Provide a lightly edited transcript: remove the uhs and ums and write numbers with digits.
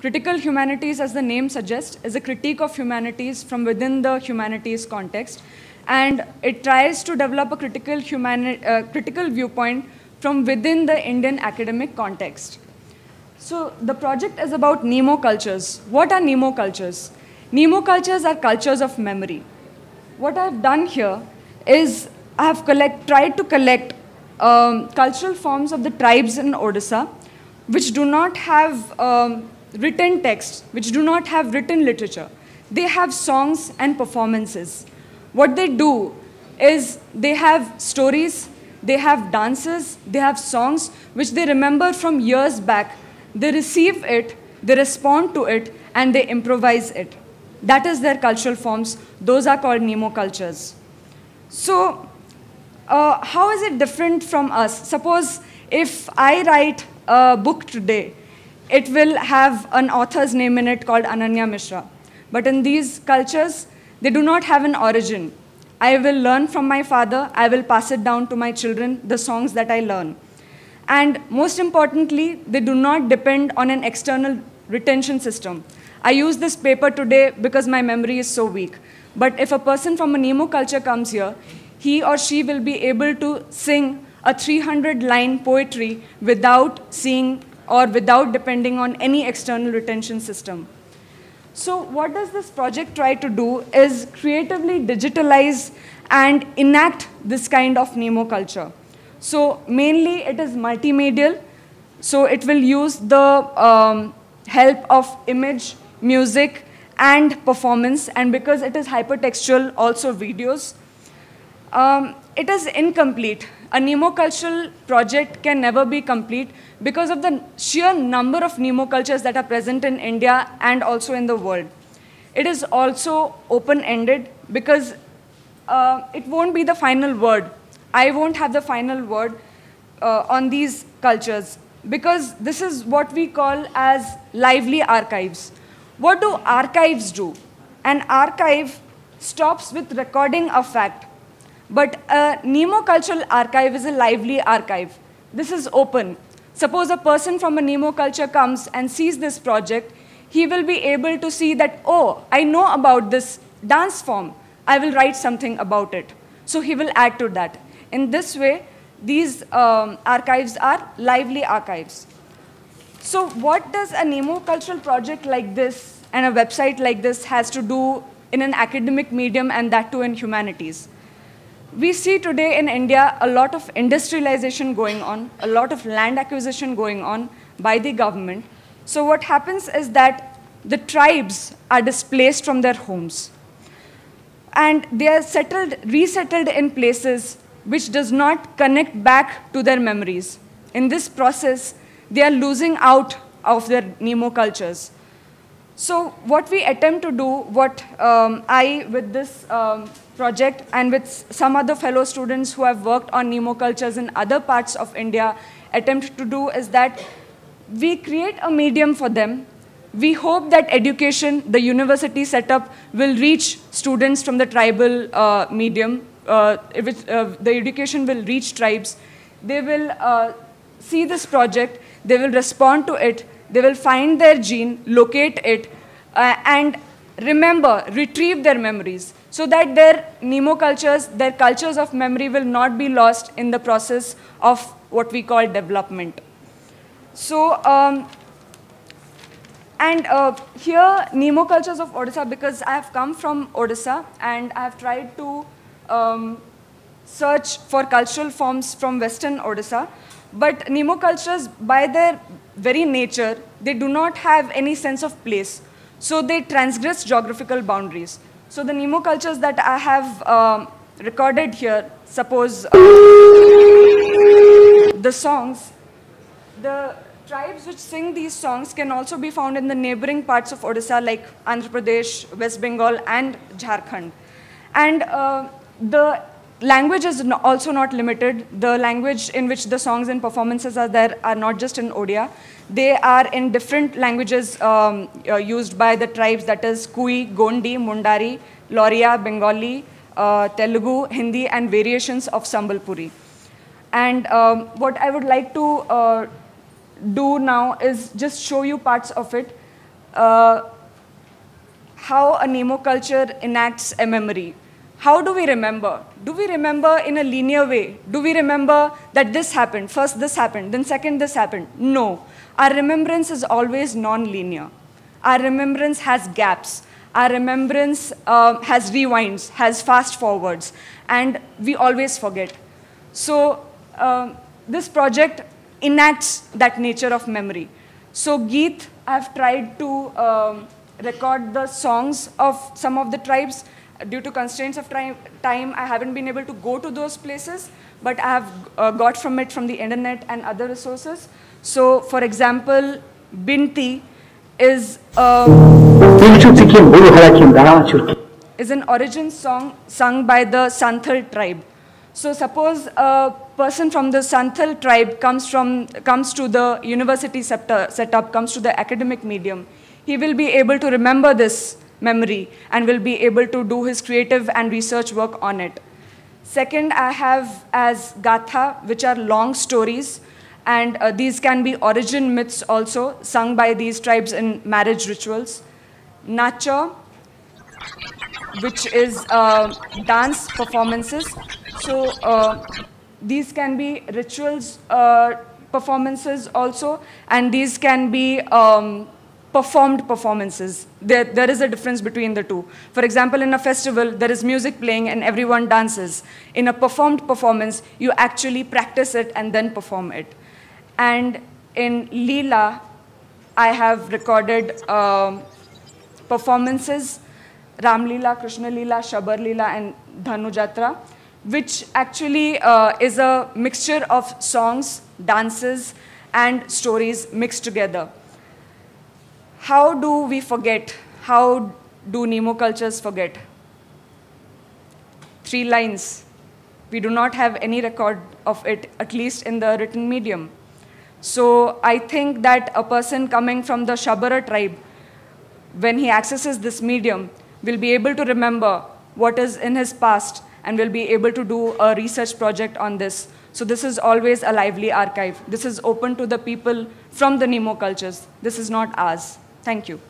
Critical humanities, as the name suggests, is a critique of humanities from within the humanities context. And it tries to develop a critical viewpoint from within the Indian academic context. So the project is about Nemo cultures. What are Nemo cultures? Nemo cultures are cultures of memory. What I've done here is I have tried to collect cultural forms of the tribes in Odisha, which do not have written text, which do not have written literature. They have songs and performances. What they do is they have stories, they have dances, they have songs which they remember from years back. They receive it, they respond to it, and they improvise it. That is their cultural forms. Those are called Nemo cultures. So how is it different from us? Suppose if I write a book today, it will have an author's name in it called Ananya Mishra. But in these cultures, they do not have an origin. I will learn from my father. I will pass it down to my children, the songs that I learn. And most importantly, they do not depend on an external retention system. I use this paper today because my memory is so weak. But if a person from a Nemo culture comes here, he or she will be able to sing a 300-line poetry without seeing or without depending on any external retention system. So what does this project try to do is creatively digitalize and enact this kind of Nemo culture. So mainly it is multimedial. So it will use the help of image, music, and performance. And because it is hypertextual, also videos. It is incomplete. A Nemo cultural project can never be complete because of the sheer number of Nemo cultures that are present in India and also in the world. It is also open-ended because it won't be the final word. I won't have the final word on these cultures because this is what we call as lively archives. What do archives do? An archive stops with recording a fact. But a Nemo cultural archive is a lively archive. This is open. Suppose a person from a Nemo culture comes and sees this project, he will be able to see that, oh, I know about this dance form. I will write something about it. So he will add to that. In this way, these archives are lively archives. So what does a Nemo cultural project like this and a website like this has to do in an academic medium and that too in humanities? We see today in India a lot of industrialization going on, a lot of land acquisition going on by the government. So what happens is that the tribes are displaced from their homes. And they are resettled in places which does not connect back to their memories. In this process, they are losing out of their Nemo cultures. So what we attempt to do, what I, with this project and with some other fellow students who have worked on Nemo cultures in other parts of India, attempt to do is that we create a medium for them. We hope that education, the university setup, will reach students from the tribal medium. The education will reach tribes. They will see this project. They will respond to it. They will find their gene, locate it, and remember, retrieve their memories so that their Nemo cultures, their cultures of memory will not be lost in the process of what we call development. So, here, Nemo cultures of Odisha, because I have come from Odisha and I have tried to search for cultural forms from Western Odisha. But Nemo cultures, by their very nature, they do not have any sense of place. So they transgress geographical boundaries. So the Nemo cultures that I have recorded here, suppose the songs, the tribes which sing these songs can also be found in the neighboring parts of Odisha like Andhra Pradesh, West Bengal, and Jharkhand. And the language is also not limited. The language in which the songs and performances are there are not just in Odia. They are in different languages used by the tribes, that is Kui, Gondi, Mundari, Loria, Bengali, Telugu, Hindi, and variations of Sambalpuri. And what I would like to do now is just show you parts of it. how a Nemo culture enacts a memory. How do we remember? Do we remember in a linear way? Do we remember that this happened, first this happened, then second this happened? No. Our remembrance is always non-linear. Our remembrance has gaps. Our remembrance has rewinds, has fast forwards, and we always forget. So this project enacts that nature of memory. So Geet, I've tried to record the songs of some of the tribes. Due to constraints of time, I haven't been able to go to those places, but I have got from it from the internet and other resources. So, for example, Binti is an origin song sung by the Santhal tribe. So suppose a person from the Santhal tribe comes to the university setup, comes to the academic medium, he will be able to remember this memory and will be able to do his creative and research work on it. Second, I have as Gatha, which are long stories, and these can be origin myths also, sung by these tribes in marriage rituals. Nacha, which is dance performances. So these can be rituals performances also, and these can be performed performances. There is a difference between the two. For example, in a festival, there is music playing and everyone dances. In a performed performance, you actually practice it and then perform it. And in Leela, I have recorded performances, Ram Leela, Krishna Leela, Shabar Leela, and Dhanu Jatra, which actually is a mixture of songs, dances, and stories mixed together. How do we forget? How do Nemo cultures forget? 3 lines. We do not have any record of it, at least in the written medium. So I think that a person coming from the Shabara tribe, when he accesses this medium, will be able to remember what is in his past and will be able to do a research project on this. So this is always a lively archive. This is open to the people from the Nemo cultures. This is not ours. Thank you.